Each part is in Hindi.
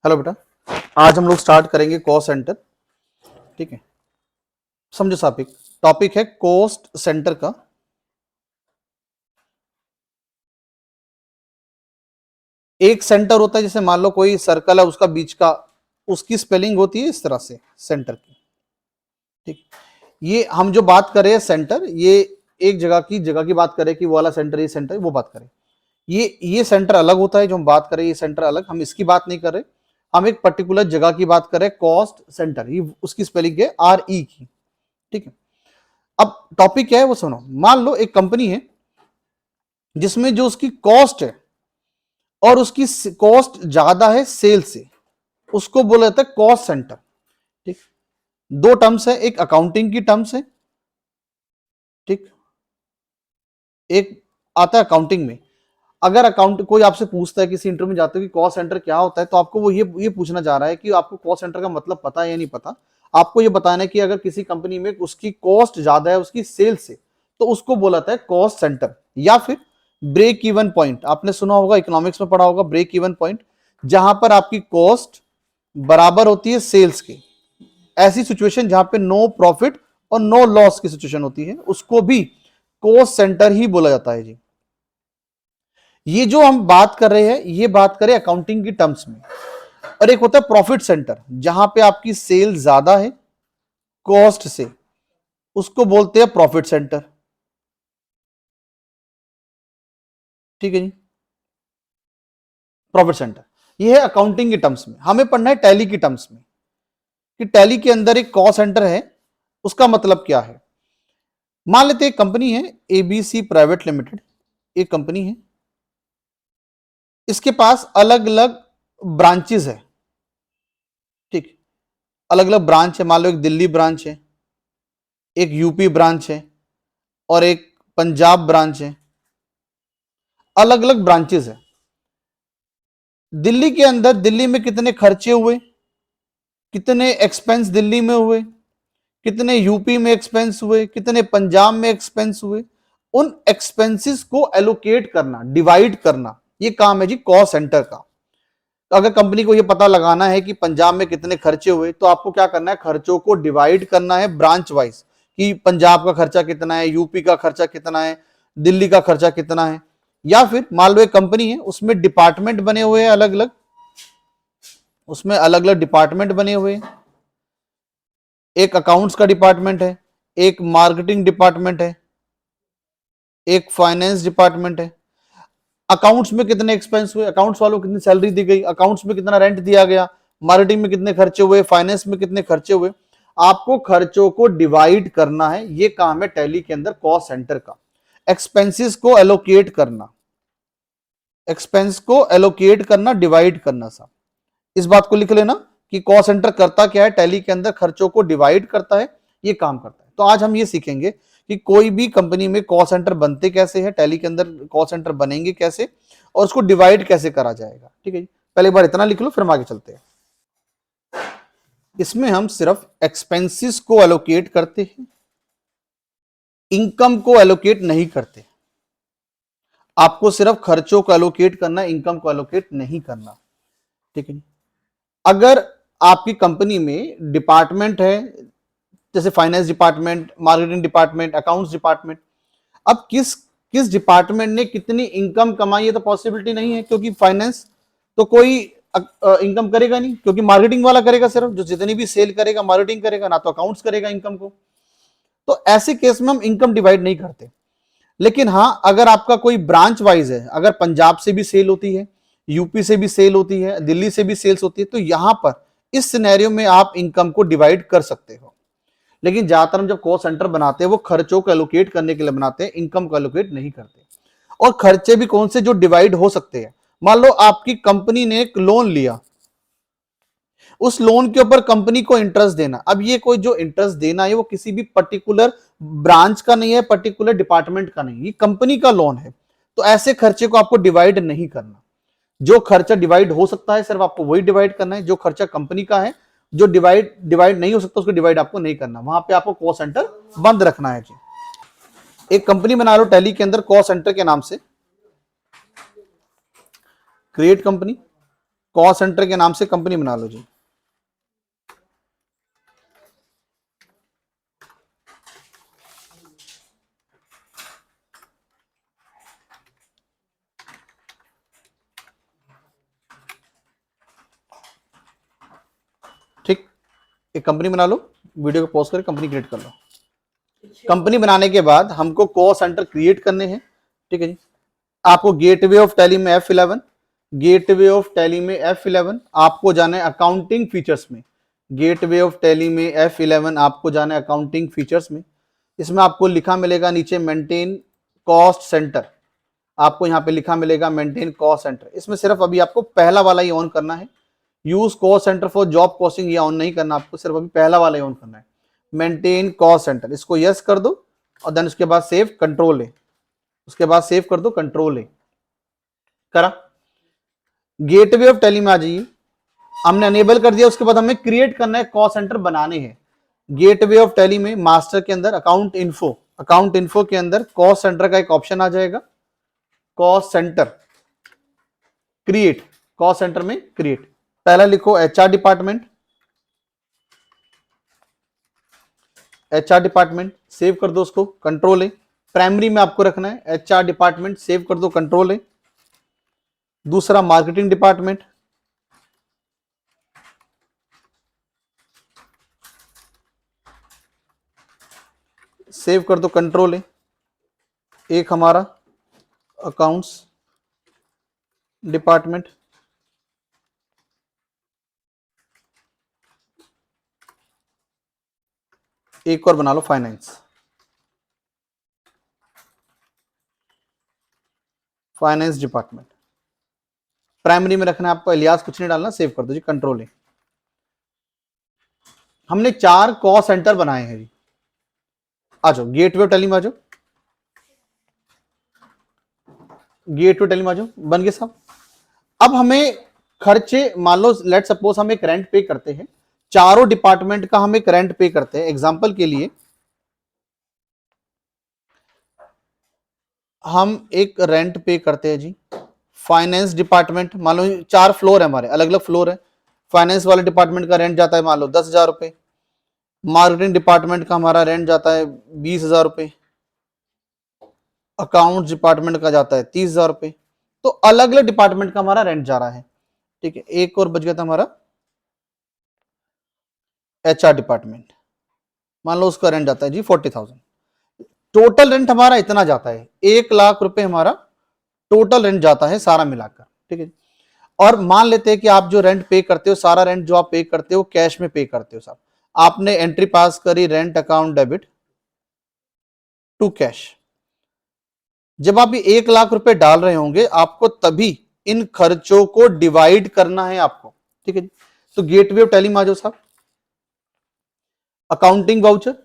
हेलो बेटा, आज हम लोग स्टार्ट करेंगे कॉस्ट सेंटर। ठीक है, समझो टॉपिक। टॉपिक है कॉस्ट सेंटर का। एक सेंटर होता है, जैसे मान लो कोई सर्कल है, उसका बीच का, उसकी स्पेलिंग होती है इस तरह से, सेंटर की। ठीक, ये हम जो बात कर रहे हैं सेंटर, ये एक जगह की बात करें कि वो वाला सेंटर, ये सेंटर, वो बात करें। ये सेंटर अलग होता है, जो हम बात करें ये सेंटर अलग, हम इसकी बात नहीं कर रहे। हम एक पर्टिकुलर जगह की बात करें, कॉस्ट सेंटर, ये उसकी स्पेलिंग है RE की। ठीक है, अब टॉपिक क्या है वो सुनो। मान लो एक कंपनी है जिसमें जो उसकी कॉस्ट है और उसकी कॉस्ट ज्यादा है सेल से, उसको बोला जाता है कॉस्ट सेंटर। ठीक, दो टर्म्स है, एक अकाउंटिंग की टर्म्स है, ठीक, एक आता है अकाउंटिंग में। अगर अकाउंट कोई आपसे पूछता है, किसी इंटरव्यू में जाते हो कि कॉस्ट सेंटर क्या होता है, तो आपको वो ये पूछना चाह रहा है कि आपको कॉस्ट सेंटर का मतलब पता है या नहीं पता। आपको ये बताना है कि अगर किसी कंपनी में उसकी कॉस्ट ज्यादा है उसकी सेल से, तो उसको बोला जाता है कॉस्ट सेंटर। या फिर ब्रेक इवन पॉइंट, आपने सुना होगा, इकोनॉमिक्स में पढ़ा होगा, ब्रेक इवन पॉइंट, जहां पर आपकी कॉस्ट बराबर होती है सेल्स के। ऐसी सिचुएशन जहां पे नो प्रॉफिट और नो लॉस की सिचुएशन होती है, उसको भी कॉस्ट सेंटर ही बोला जाता है जी। ये जो हम बात कर रहे हैं, ये बात करें अकाउंटिंग की टर्म्स में। और एक होता है प्रॉफिट सेंटर, जहां पे आपकी सेल ज्यादा है कॉस्ट से, उसको बोलते हैं प्रॉफिट सेंटर। ठीक है जी, प्रॉफिट सेंटर। ये है अकाउंटिंग की टर्म्स में। हमें पढ़ना है टैली की टर्म्स में, कि टैली के अंदर एक कॉस्ट सेंटर है, उसका मतलब क्या है। मान लेते एक कंपनी है, ABC प्राइवेट लिमिटेड, एक कंपनी है, इसके पास अलग अलग ब्रांचेस है। ठीक, अलग अलग ब्रांच है। मान लो एक दिल्ली ब्रांच है, एक यूपी ब्रांच है, और एक पंजाब ब्रांच है। अलग अलग ब्रांचेस है। दिल्ली के अंदर, दिल्ली में कितने खर्चे हुए, कितने एक्सपेंस दिल्ली में हुए, कितने यूपी में एक्सपेंस हुए, कितने पंजाब में एक्सपेंस हुए, उन एक्सपेंसेस को एलोकेट करना, डिवाइड करना, ये काम है जी कॉस्ट सेंटर का। तो अगर कंपनी को ये पता लगाना है कि पंजाब में कितने खर्चे हुए, तो आपको क्या करना है, खर्चों को डिवाइड करना है ब्रांच वाइज, कि पंजाब का खर्चा कितना है, यूपी का खर्चा कितना है, दिल्ली का खर्चा कितना है। या फिर मान लो एक कंपनी है, उसमें डिपार्टमेंट बने हुए हैं अलग अलग, उसमें अलग अलग डिपार्टमेंट बने हुए हैं। एक अकाउंट्स का डिपार्टमेंट है, एक मार्केटिंग डिपार्टमेंट है, एक फाइनेंस डिपार्टमेंट है। अकाउंट्स में कितने एक्सपेंस हुए, अकाउंट्स वालों को कितनी सैलरी दी गई, अकाउंट्स में कितना रेंट दिया गया, मार्केटिंग में कितने खर्चे हुए, फाइनेंस में कितने खर्चे हुए। आपको खर्चों को डिवाइड करना है, ये काम है टैली के अंदर कॉस्ट सेंटर का। एक्सपेंसेस को एलोकेट करना, एक्सपेंस को एलोकेट करना, डिवाइड करना। सा इस बात को लिख लेना कि कॉस्ट सेंटर करता क्या है, टैली के अंदर खर्चों को डिवाइड करता है, ये काम करता है। तो आज हम ये सीखेंगे कि कोई भी कंपनी में कॉस्ट सेंटर बनते कैसे हैं, टैली के अंदर कॉस्ट सेंटर बनेंगे कैसे, और उसको डिवाइड कैसे करा जाएगा। ठीक है जी, पहले एक बार इतना लिख लो, फिर हम आगे चलते हैं। इसमें हम सिर्फ एक्सपेंसेस को एलोकेट करते हैं, इनकम को एलोकेट नहीं करते। आपको सिर्फ खर्चों को एलोकेट करना, इनकम को एलोकेट नहीं करना। ठीक है, अगर आपकी कंपनी में डिपार्टमेंट है, जैसे finance department, marketing department, accounts department, अब किस किस डिपार्टमेंट ने कितनी इनकम कमाई है तो पॉसिबिलिटी नहीं है, क्योंकि फाइनेंस तो कोई इनकम करेगा नहीं, क्योंकि मार्केटिंग वाला करेगा, सिर्फ जो जितनी भी सेल करेगा मार्केटिंग करेगा, ना तो अकाउंट्स करेगा इनकम को। तो ऐसे केस में हम इनकम डिवाइड नहीं करते। लेकिन हां, अगर आपका कोई ब्रांच वाइज है, अगर पंजाब से भी सेल होती है, यूपी से भी सेल होती है, दिल्ली से भी सेल्स होती है, तो यहां पर इस सिनेरियो में आप इनकम को डिवाइड कर सकते हो। लेकिन ज्यादातर हम जब कॉस्ट सेंटर बनाते हैं, वो खर्चों को एलोकेट करने के लिए बनाते हैं, इनकम को एलोकेट नहीं करते। और खर्चे भी कौन से जो डिवाइड हो सकते हैं। मान लो आपकी कंपनी ने एक लोन लिया, उस लोन के ऊपर कंपनी को इंटरेस्ट देना। अब ये कोई जो इंटरेस्ट देना है, वो किसी भी पर्टिकुलर ब्रांच का नहीं है, पर्टिकुलर डिपार्टमेंट का नहीं, ये कंपनी का लोन है। तो ऐसे खर्चे को आपको डिवाइड नहीं करना। जो खर्चा डिवाइड हो सकता है सिर्फ आपको वही डिवाइड करना है। जो खर्चा कंपनी का है, जो डिवाइड डिवाइड नहीं हो सकता, उसको डिवाइड आपको नहीं करना। वहां पे आपको कॉस्ट सेंटर बंद रखना है जी। एक कंपनी बना लो टैली के अंदर कॉस्ट सेंटर के नाम से, क्रिएट कंपनी, कॉस्ट सेंटर के नाम से कंपनी बना लो जी। ठीक, एक कंपनी बना लो, वीडियो को पॉज करके कंपनी क्रिएट कर लो। कंपनी बनाने के बाद हमको कॉस्ट सेंटर क्रिएट करने हैं। ठीक है जी, आपको गेटवे ऑफ टैली में F11, गेटवे ऑफ टैली में F11 आपको जाना है अकाउंटिंग फीचर्स में। गेटवे ऑफ टैली में F11 आपको जाना है अकाउंटिंग फीचर्स में। इसमें आपको लिखा मिलेगा नीचे मेंटेन कॉस्ट सेंटर, आपको यहाँ पे लिखा मिलेगा मेंटेन कॉस्ट सेंटर। इसमें सिर्फ अभी आपको पहला वाला ही ऑन करना है। Use cost centre for job costing ये ऑन नहीं करना, आपको सिर्फ अभी पहला वाला ही ऑन करना है, मेंटेन कॉस्ट सेंटर। इसको यस कर दो और देन उसके बाद सेव कंट्रोल ए, उसके बाद सेव कर दो कंट्रोल ए, करा। गेटवे ऑफ टैली में आ जाइए, हमने अनेबल कर दिया। उसके बाद हमें क्रिएट करना है, कॉस्ट सेंटर बनाने हैं। गेटवे ऑफ टैली में मास्टर के अंदर अकाउंट इन्फो, अकाउंट इन्फो के अंदर कॉस्ट सेंटर का एक ऑप्शन आ जाएगा, cost centre create, cost centre में क्रिएट। पहला लिखो HR department, HR department save कर दो, उसको कंट्रोल ए। प्राइमरी में आपको रखना है HR डिपार्टमेंट, सेव कर दो कंट्रोल ए। दूसरा मार्केटिंग डिपार्टमेंट, सेव कर दो कंट्रोल ए। एक हमारा अकाउंट्स डिपार्टमेंट, एक और बना लो फाइनेंस, फाइनेंस डिपार्टमेंट। प्राइमरी में रखना है आपको, इलियास कुछ नहीं डालना, सेव कर दो जी कंट्रोल ए। हमने 4 कॉस्ट सेंटर बनाए हैं जी। आ जाओ गेटवे ऑफ टैली में आ जाओ, गेटवे ऑफ टैली में आ जाओ, बन गए साहब। अब हमें खर्चे, मान लो लेट सपोज हम एक रेंट पे करते हैं, चारों डिपार्टमेंट का हम एक रेंट पे करते हैं। एग्जांपल के लिए हम एक रेंट पे करते हैं जी, फाइनेंस डिपार्टमेंट, मान लो 4 फ्लोर है हमारे, अलग अलग फ्लोर है। फाइनेंस वाले डिपार्टमेंट का रेंट जाता है मान लो 10,000 रुपए, मार्केटिंग डिपार्टमेंट का हमारा रेंट जाता है 20,000 रुपए, अकाउंट्स डिपार्टमेंट का जाता है 30,000 रुपए। तो अलग अलग डिपार्टमेंट का हमारा रेंट जा रहा है। ठीक है, एक और बच गया था हमारा HR डिपार्टमेंट, मान लो उसका रेंट जाता है जी 40,000। टोटल रेंट हमारा इतना जाता है, 1,00,000 रुपए हमारा टोटल रेंट जाता है सारा मिलाकर। ठीक है, और मान लेते हैं कि आप जो रेंट पे करते हो, सारा रेंट जो आप पे करते हो कैश में पे करते हो साहब। आपने एंट्री पास करी rent account debit to cash. जब आप ये 1,00,000 रुपए डाल रहे होंगे, आपको तभी इन खर्चों को डिवाइड करना है आपको। ठीक है, तो गेटवे ऑफ टैली में आ जाओ साहब। अकाउंटिंग वाउचर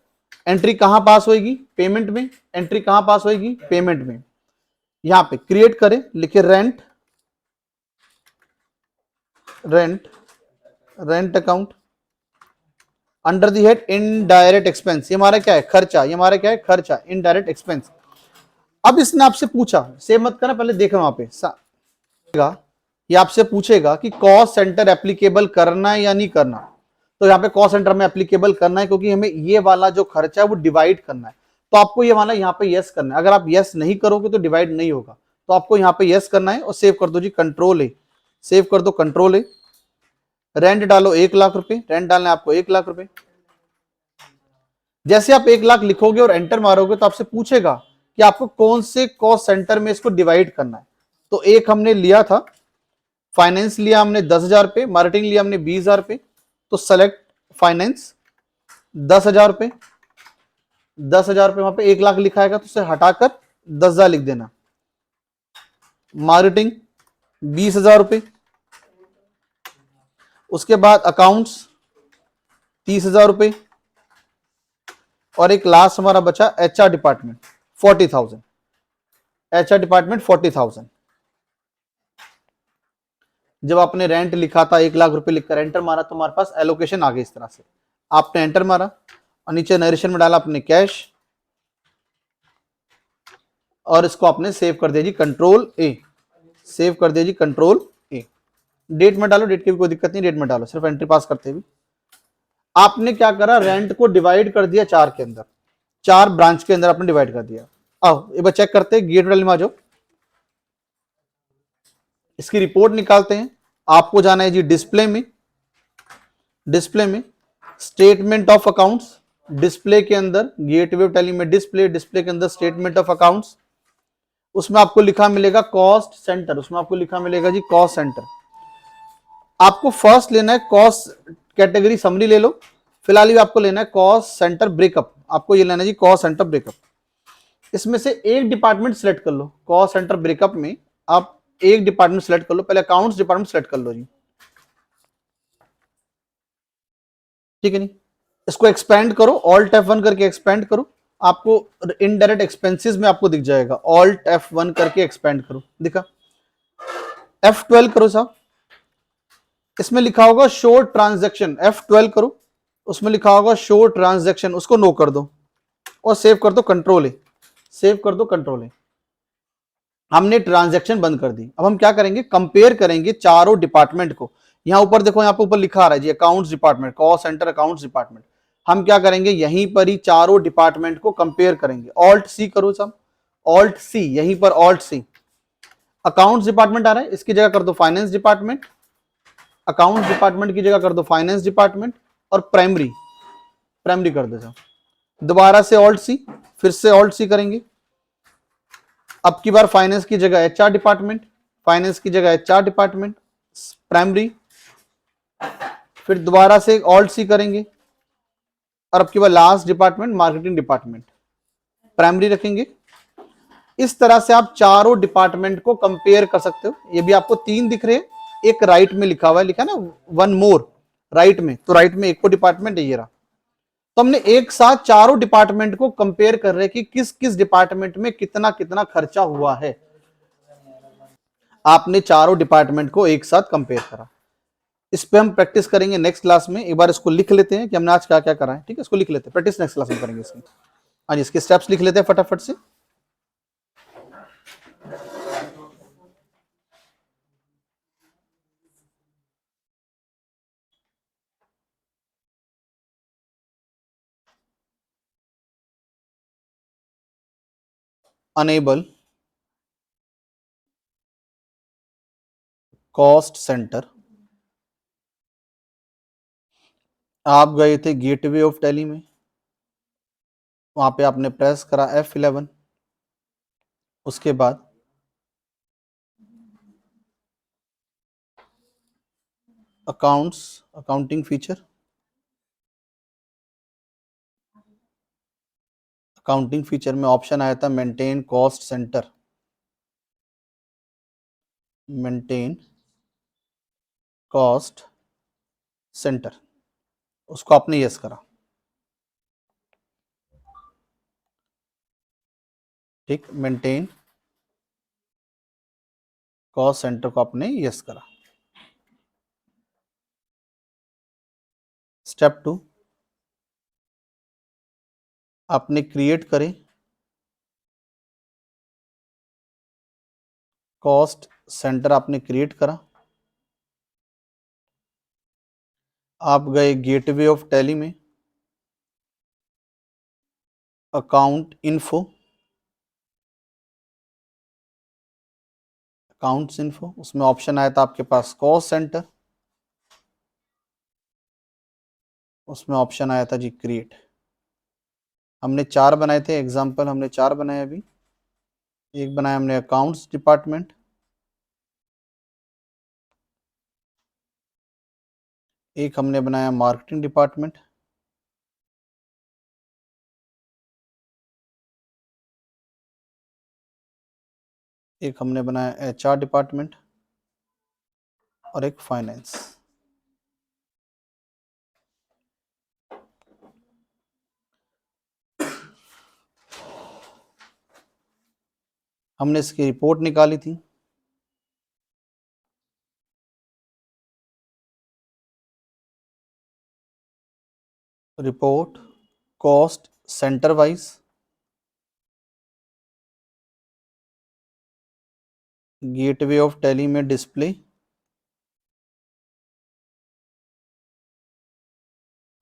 एंट्री कहां पास होगी? पेमेंट में। एंट्री कहां पास होगी? पेमेंट में। यहां पे क्रिएट करें, लिखे rent, rent, rent account under the head indirect expense. ये हमारा क्या है? खर्चा। ये हमारा क्या है? खर्चा, इनडायरेक्ट एक्सपेंस। अब इसने आपसे पूछा, सेव मत करना, पहले देखो वहां पे ये आपसे पूछेगा कि कॉस्ट सेंटर एप्लीकेबल करना है या नहीं करना। तो यहाँ पे कॉस्ट सेंटर में एप्लीकेबल करना है, क्योंकि हमें ये वाला जो खर्चा है वो डिवाइड करना है। तो आपको ये वाला यहाँ पे यस करना है। अगर आप यस नहीं करोगे तो डिवाइड नहीं होगा। तो आपको यहाँ पे यस करना है और सेव कर दो जी कंट्रोल ए, सेव कर दो कंट्रोल ए। रेंट डालो 1,00,000 रुपए, रेंट डालना है आपको 1,00,000 रुपए। जैसे आप 1,00,000 लिखोगे और एंटर मारोगे तो आपसे पूछेगा कि आपको कौन से कॉस्ट सेंटर में इसको डिवाइड करना है। तो एक हमने लिया था फाइनेंस, लिया हमने 10,000 रुपए, मार्केटिंग लिया हमने 20,000 रुपए। तो सेलेक्ट फाइनेंस 10,000 रुपए, 10,000 रुपए वहां पे 1,00,000 लिखा है तो उसे हटाकर 10,000 लिख देना। मार्केटिंग 20,000 रुपए, उसके बाद अकाउंट्स 30,000 रुपए, और एक लास्ट हमारा बचा HR डिपार्टमेंट 40,000। HR department 40,000। जब आपने रेंट लिखा था 1,00,000 रुपए लिखकर एंटर मारा तो हमारे पास एलोकेशन आ गई। इस तरह से आपने एंटर मारा और नीचे नरेशन में डाला अपने कैश, और इसको आपने सेव कर दिया जी कंट्रोल ए, सेव कर दिया जी कंट्रोल ए। डेट में डालो, डेट की भी कोई दिक्कत नहीं, डेट में डालो, सिर्फ एंट्री पास करते हुए। आपने क्या करा, रेंट को डिवाइड कर दिया 4 के अंदर, 4 ब्रांच के अंदर आपने डिवाइड कर दिया। आओ एक बार चेक करते हैं, गेट वैल्यू में आ जाओ, इसकी रिपोर्ट निकालते हैं। आपको जाना है जी डिस्प्ले में, डिस्प्ले में स्टेटमेंट ऑफ अकाउंट्स, डिस्प्ले के अंदर गेटवे ऑफ टैली में डिस्प्ले, डिस्प्ले के अंदर स्टेटमेंट ऑफ अकाउंट्स, उसमें आपको लिखा मिलेगा कॉस्ट सेंटर, उसमें आपको लिखा मिलेगा जी कॉस्ट सेंटर। आपको फर्स्ट लेना है कॉस्ट कैटेगरी समरी ले लो, फिलहाल ही आपको लेना है कॉस्ट सेंटर ब्रेकअप, आपको ये लेना है जी कॉस्ट सेंटर ब्रेकअप। इसमें से एक डिपार्टमेंट सिलेक्ट कर लो, कॉस्ट सेंटर ब्रेकअप में आप एक डिपार्टमेंट सिलेक्ट कर लो, पहले अकाउंट्स डिपार्टमेंट सिलेक्ट कर लो जी, ठीक है नहीं। इसको एक्सपेंड करो, ऑल्ट F1 करके एक्सपेंड करो, आपको इनडायरेक्ट एक्सपेंसेस में आपको दिख जाएगा, ऑल्ट F1 करके एक्सपेंड करो, दिखा। F12 करो साहब, इसमें लिखा होगा शो ट्रांजैक्शन, F12 करो, उसमें लिखा होगा शो ट्रांजैक्शन, उसको नो कर दो और सेव कर दो, कंट्रोल ए, सेव कर दो, कंट्रोल ए। हमने ट्रांजैक्शन बंद कर दी। अब हम क्या करेंगे, कंपेयर करेंगे चारों डिपार्टमेंट को। यहां ऊपर देखो, यहां पे ऊपर लिखा आ रहा है G accounts department, cost centre accounts department. हम क्या करेंगे, यहीं पर ही चारों डिपार्टमेंट को कंपेयर करेंगे। ऑल्ट सी करो सब, ऑल्ट सी, यहीं पर ऑल्ट सी। अकाउंट्स डिपार्टमेंट आ रहा है, इसकी जगह कर दो फाइनेंस डिपार्टमेंट, अकाउंट्स डिपार्टमेंट की जगह कर दो फाइनेंस डिपार्टमेंट, और प्राइमरी, प्राइमरी कर दो साहब। दोबारा से ऑल्ट सी, फिर से ऑल्ट सी करेंगे। अब की बार फाइनेंस की जगह HR डिपार्टमेंट, फाइनेंस की जगह HR डिपार्टमेंट प्राइमरी, फिर दोबारा से ऑल्ट सी करेंगे, और अब की बार last department marketing department primary रखेंगे। इस तरह से आप चारों डिपार्टमेंट को कंपेयर कर सकते हो। ये भी आपको 3 दिख रहे हैं, एक राइट में लिखा हुआ है, लिखा ना 1 मोर राइट में, तो राइट में एक को डिपार्टमेंट है, ये रहा। तो हमने एक साथ चारों डिपार्टमेंट को कंपेयर कर रहे हैं कि किस किस डिपार्टमेंट में कितना कितना खर्चा हुआ है। आपने चारों डिपार्टमेंट को एक साथ कंपेयर करा। इस पे हम प्रैक्टिस करेंगे नेक्स्ट क्लास में। एक बार इसको लिख लेते हैं कि हमने आज क्या क्या करा है, ठीक है, इसको लिख लेते हैं, प्रैक्टिस नेक्स्ट क्लास में करेंगे इसकी। आज इसके स्टेप्स लिख लेते हैं फटाफट से। अनेबल कॉस्ट सेंटर, आप गए थे गेटवे ऑफ टैली में, वहां पे आपने प्रेस करा F11, उसके बाद accounts, accounting feature, accounting feature में ऑप्शन आया था maintain cost centre, maintain cost centre, उसको आपने यस करा, ठीक, मेंटेन कॉस्ट सेंटर को आपने यस करा। स्टेप 2, आपने क्रिएट करे कॉस्ट सेंटर, आपने क्रिएट करा। आप गए गेटवे ऑफ टैली में, अकाउंट इन्फो, अकाउंट्स इन्फो, उसमें ऑप्शन आया था आपके पास कॉस्ट सेंटर, उसमें ऑप्शन आया था जी क्रिएट। हमने 4 बनाए थे एग्जाम्पल, हमने 4 बनाए अभी। एक बनाया हमने अकाउंट्स डिपार्टमेंट, एक हमने बनाया मार्केटिंग डिपार्टमेंट, एक हमने बनाया HR डिपार्टमेंट, और एक फाइनेंस। हमने इसकी रिपोर्ट निकाली थी। Report cost centre wise, gateway of tally में डिस्प्ले,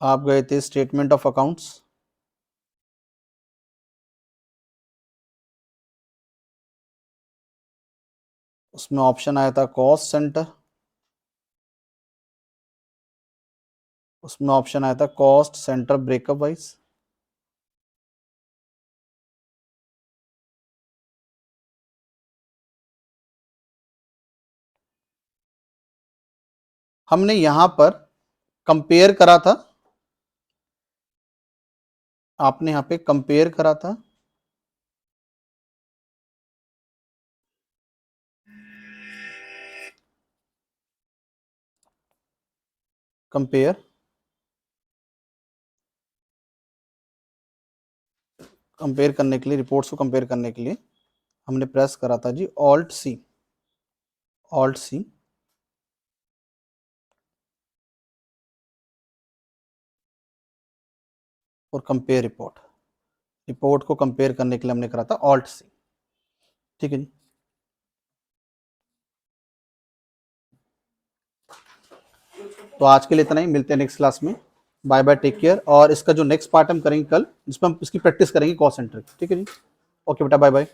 आप गए थे स्टेटमेंट ऑफ अकाउंट्स, उसमें ऑप्शन आया था कॉस्ट सेंटर, उसमें ऑप्शन आया था कॉस्ट सेंटर ब्रेकअप वाइज, हमने यहां पर कंपेयर करा था, आपने यहां पे कंपेयर करा था कंपेयर कंपेयर करने के लिए, रिपोर्ट्स को कंपेयर करने के लिए हमने प्रेस करा था जी ऑल्ट सी, ऑल्ट सी, और कंपेयर रिपोर्ट, रिपोर्ट को कंपेयर करने के लिए हमने करा था ऑल्ट सी। ठीक है जी, तो आज के लिए इतना ही, मिलते हैं नेक्स्ट क्लास में, बाय बाय, टेक केयर। और इसका जो नेक्स्ट पार्ट हम करेंगे कल, जिसमें हम इसकी प्रैक्टिस करेंगे कॉस्ट सेंटर की। ठीक है जी, ओके बेटा, बाय बाय।